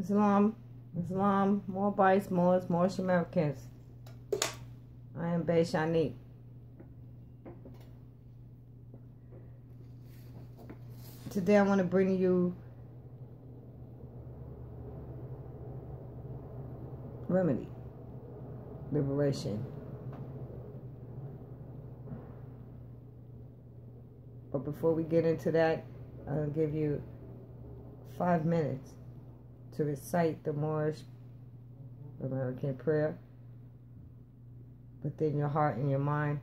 Islam, Moabites, Moors, Moorish Americans. I am Bay Shanique. Today I want to bring you remedy, liberation. But before we get into that, I'll give you 5 minutes to recite the Moorish American prayer within your heart and your mind.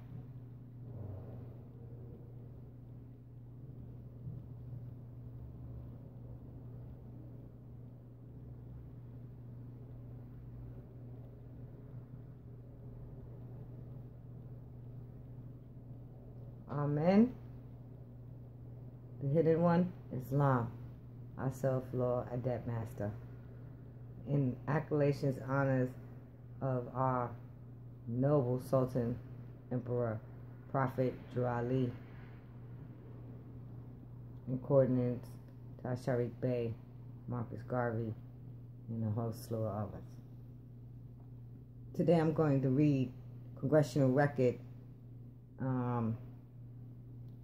Amen. The hidden one, Islam, our self-law adept master. In accolations, honors of our noble Sultan, Emperor, Prophet Jurali, in coordinates, Tashariq Bey, Marcus Garvey, and a whole slew of others. Today I'm going to read Congressional Record,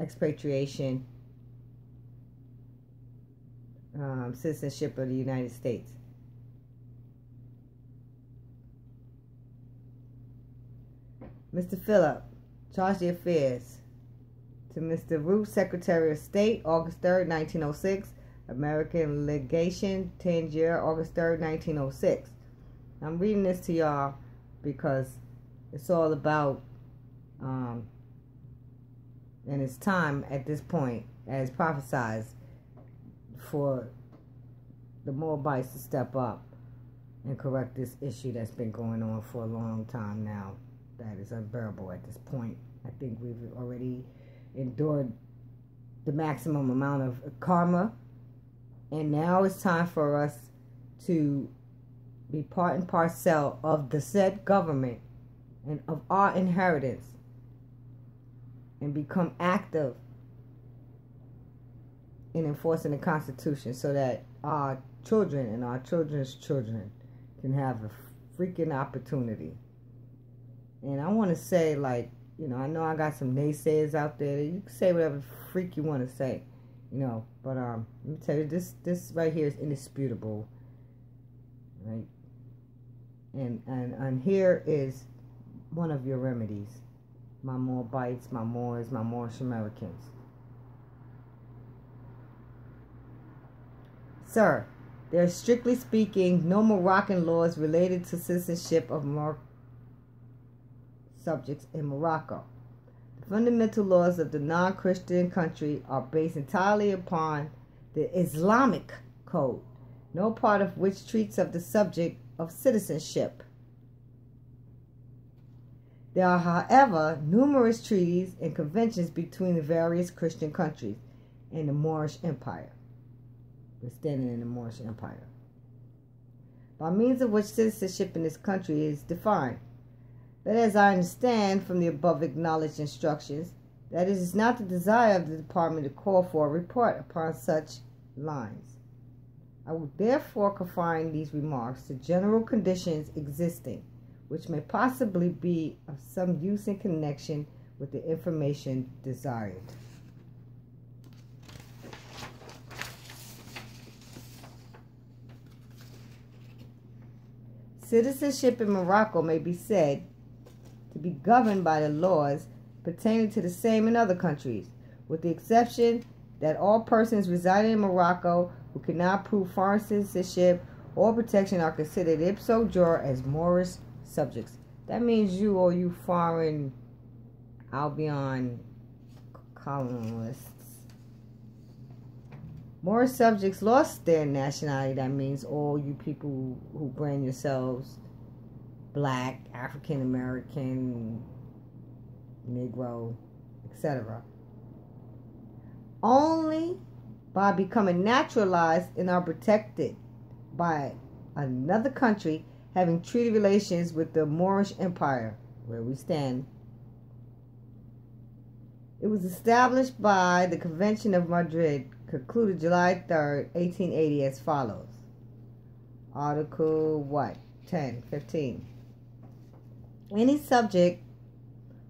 Expatriation, Citizenship of the United States. Mr. Phillip, Charge d'Affaires. To Mr. Root, Secretary of State, August 3rd, 1906. American Legation, Tangier, August 3rd, 1906. I'm reading this to y'all because it's all about, and it's time at this point, as prophesied, for the Moabites to step up and correct this issue that's been going on for a long time now. That is unbearable at this point. I think we've already endured the maximum amount of karma, and now it's time for us to be part and parcel of the said government and of our inheritance and become active in enforcing the Constitution so that our children and our children's children can have a freaking opportunity. And I want to say, like, you know, I know I got some naysayers out there. You can say whatever freak you want to say, you know. But let me tell you, this right here is indisputable, right? And here is one of your remedies. My Moabites, my Moors, my Moorish Americans. Sir, there are, strictly speaking, no Moroccan laws related to citizenship of subjects in Morocco. The fundamental laws of the non-Christian country are based entirely upon the Islamic code, no part of which treats of the subject of citizenship. There are, however, numerous treaties and conventions between the various Christian countries and the Moorish Empire. We're standing in the Moorish Empire, by means of which citizenship in this country is defined. But as I understand from the above acknowledged instructions, that it is not the desire of the department to call for a report upon such lines. I will therefore confine these remarks to general conditions existing, which may possibly be of some use in connection with the information desired. Citizenship in Morocco may be said to be governed by the laws pertaining to the same in other countries, with the exception that all persons residing in Morocco who cannot prove foreign citizenship or protection are considered ipso jure as Moorish subjects. That means you or you foreign Albion colonialists. Moorish subjects lost their nationality. That means all you people who brand yourselves Black, African American, Negro, etc. Only by becoming naturalized and are protected by another country having treaty relations with the Moorish Empire, where we stand. It was established by the Convention of Madrid, concluded July 3rd, 1880, as follows. Article what? 10, 15. Any subject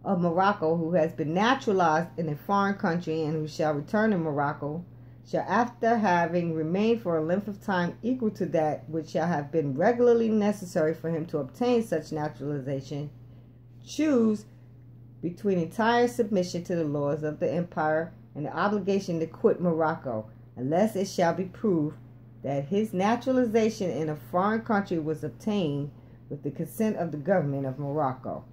of Morocco who has been naturalized in a foreign country and who shall return to Morocco shall, after having remained for a length of time equal to that which shall have been regularly necessary for him to obtain such naturalization, choose between entire submission to the laws of the empire and the obligation to quit Morocco, unless it shall be proved that his naturalization in a foreign country was obtained with the consent of the government of Morocco.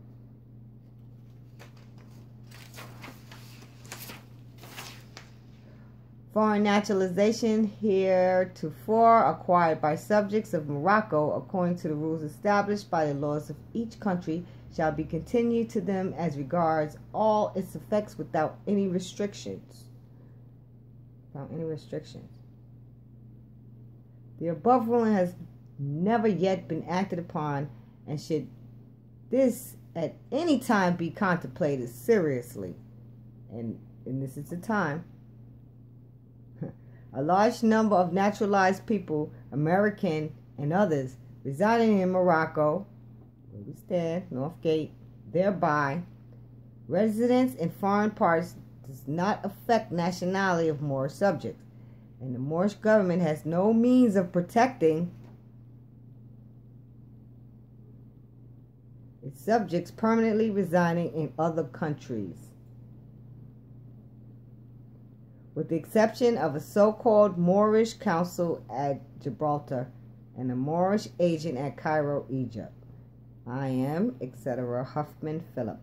Foreign naturalization heretofore acquired by subjects of Morocco according to the rules established by the laws of each country shall be continued to them as regards all its effects without any restrictions. The above ruling has never yet been acted upon, and should this at any time be contemplated seriously, and this is the time, a large number of naturalized people, American and others, residing in Morocco, where we stand, North Gate, thereby residence in foreign parts does not affect nationality of Moorish subjects, and the Moorish government has no means of protecting its subjects permanently residing in other countries, with the exception of a so-called Moorish council at Gibraltar and a Moorish agent at Cairo, Egypt. I am, etc., Huffman Philip.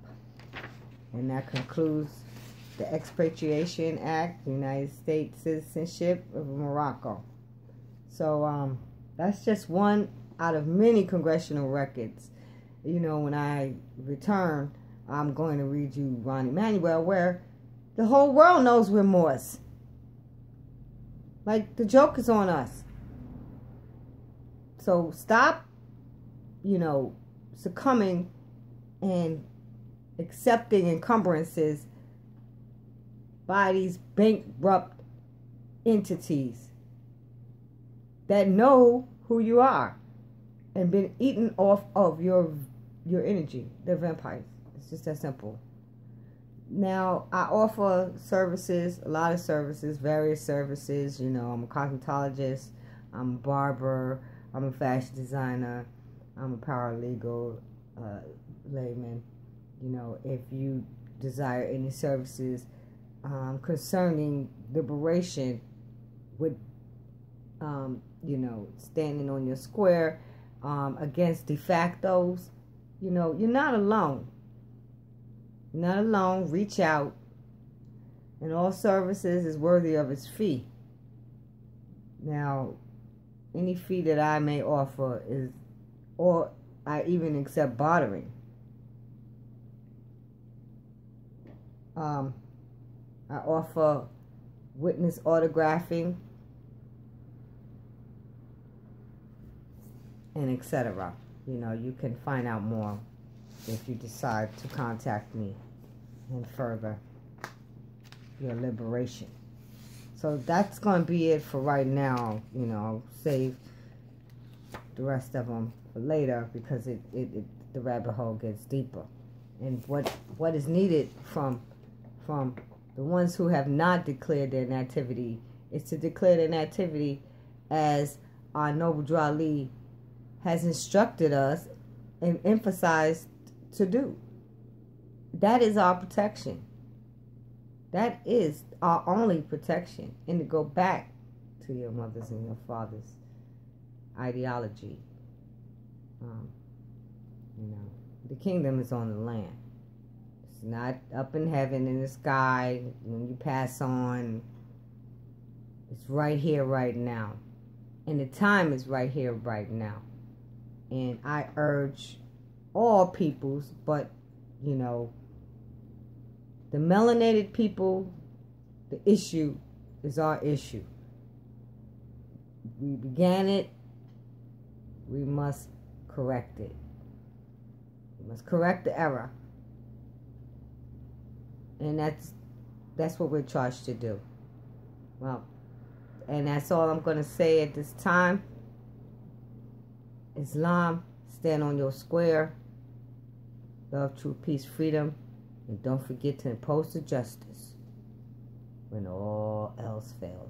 And that concludes the Expatriation Act, the United States Citizenship of Morocco. So that's just one out of many congressional records. You know, when I return, I'm going to read you Ron Emanuel, where the whole world knows we're Moors. Like, the joke is on us. So stop, succumbing and accepting encumbrances by these bankrupt entities that know who you are and been eaten off of your energy. They're vampires. It's just that simple. Now, I offer services, a lot of services, various services. I'm a cosmetologist, I'm a barber, I'm a fashion designer, I'm a paralegal, layman. If you desire any services concerning liberation with, standing on your square against de factos, you're not alone. You're not alone. Reach out. And all services is worthy of its fee. Now, any fee that I may offer is, or I even accept bartering. I offer witness autographing and etc. You can find out more if you decide to contact me and further your liberation. So that's going to be it for right now. I'll save the rest of them for later, because the rabbit hole gets deeper. And what is needed from the ones who have not declared their nativity is to declare their nativity as our noble Drali has instructed us and emphasized to do. That is our protection. That is our only protection. And to go back to your mother's and your father's ideology. The kingdom is on the land. It's not up in heaven in the sky when you pass on. It's right here, right now. And the time is right here, right now. And I urge all peoples, but, the melanated people, the issue is our issue. We began it. We must correct it. We must correct the error. And that's what we're charged to do. Well, and that's all I'm going to say at this time. Islam, stand on your square. Love, truth, peace, freedom. And don't forget to impose the justice when all else fails.